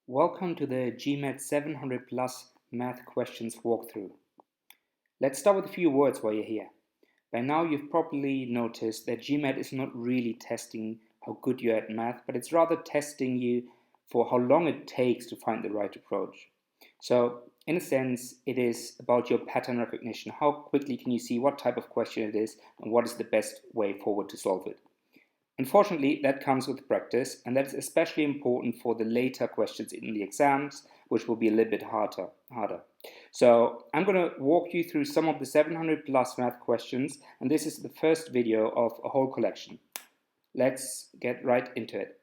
Welcome to the GMAT 700 plus math questions walkthrough. Let's start with a few words while you're here. By now you've probably noticed that GMAT is not really testing how good you're at math, but it's rather testing you for how long it takes to find the right approach. So in a sense, it is about your pattern recognition. How quickly can you see what type of question it is and what is the best way forward to solve it? Unfortunately, that comes with practice, and that is especially important for the later questions in the exams, which will be a little bit harder. So I'm going to walk you through some of the 700 plus math questions, and this is the first video of a whole collection. Let's get right into it.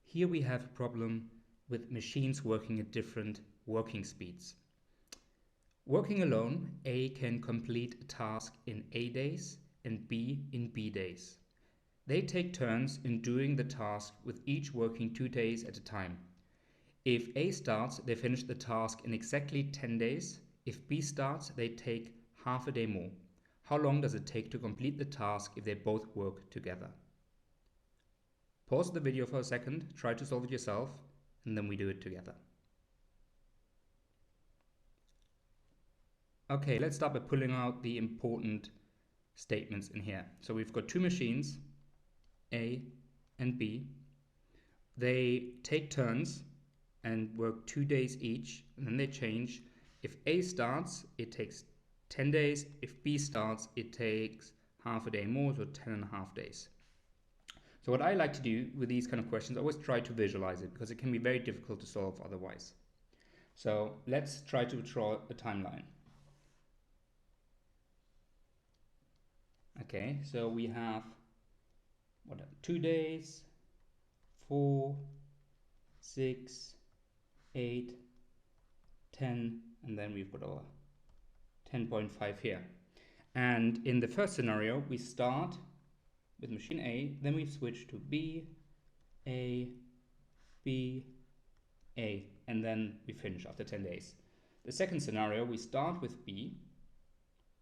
Here we have a problem with machines working at different working speeds. Working alone, A can complete a task in A days and B in B days. They take turns in doing the task with each working 2 days at a time. If A starts, they finish the task in exactly 10 days. If B starts, they take half a day more. How long does it take to complete the task if they both work together? Pause the video for a second, try to solve it yourself, and then we do it together. Okay, let's start by pulling out the important statements in here. So we've got two machines, A and B. They take turns and work 2 days each, and then they change. If A starts, it takes 10 days. If B starts, it takes half a day more, so 10.5 days. So what I like to do with these kind of questions, I always try to visualize it because it can be very difficult to solve otherwise. So let's try to draw a timeline. Okay, so we have 2 days, 4, 6, 8, 10, and then we've got our 10.5 here. And in the first scenario, we start with machine A, then we switch to B, A, B, A, and then we finish after 10 days. The second scenario, we start with B,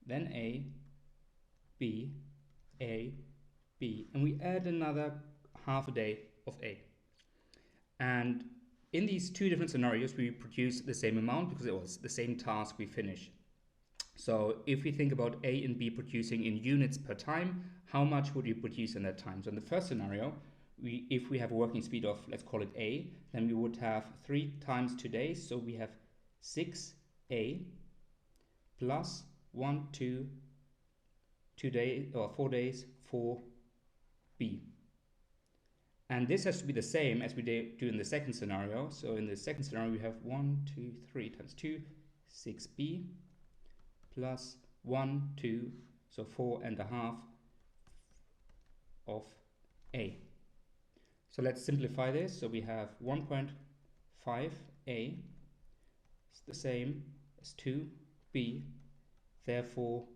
then A, B, A, B, and we add another half a day of A. And in these two different scenarios, we produce the same amount because it was the same task we finish. So if we think about A and B producing in units per time, how much would you produce in that time? So in the first scenario, if we have a working speed of, let's call it A, then we would have 3 times 2 days. So we have 6A plus 1, 2, 2 days or 4 days for B. And this has to be the same as we do in the second scenario. So in the second scenario, we have 1, 2, 3 times 2, 6B plus 1, 2, so 4.5 of A. So let's simplify this. So we have 1.5A is the same as 2B. Therefore,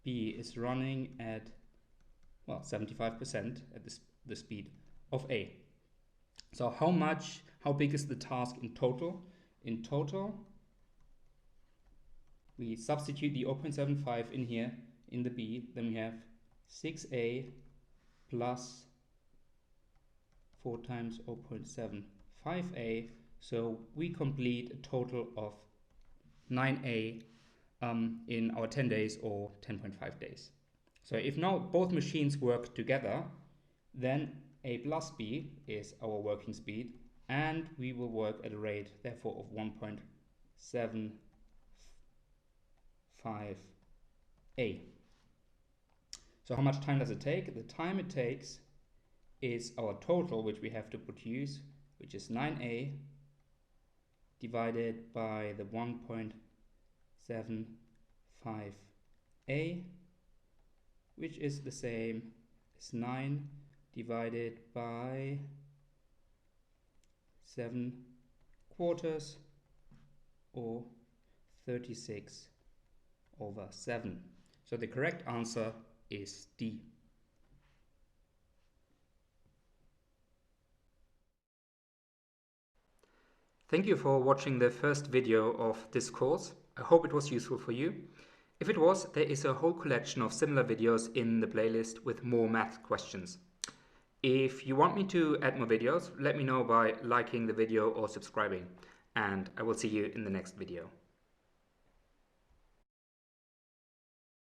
B is running at 75% at the speed of A. So how big is the task in total? In total, we substitute the 0.75 in here in the B, then we have 6A plus 4 times 0.75A. So we complete a total of 9A in our 10 days or 10.5 days. So if now both machines work together, then A plus B is our working speed, and we will work at a rate therefore of 1.75A. So how much time does it take? The time it takes is our total, which we have to produce, which is 9A divided by the 1.75A, which is the same as 9 divided by 7/4 or 36/7. So the correct answer is D. Thank you for watching the first video of this course. I hope it was useful for you. If it was, there is a whole collection of similar videos in the playlist with more math questions. If you want me to add more videos, let me know by liking the video or subscribing, and I will see you in the next video.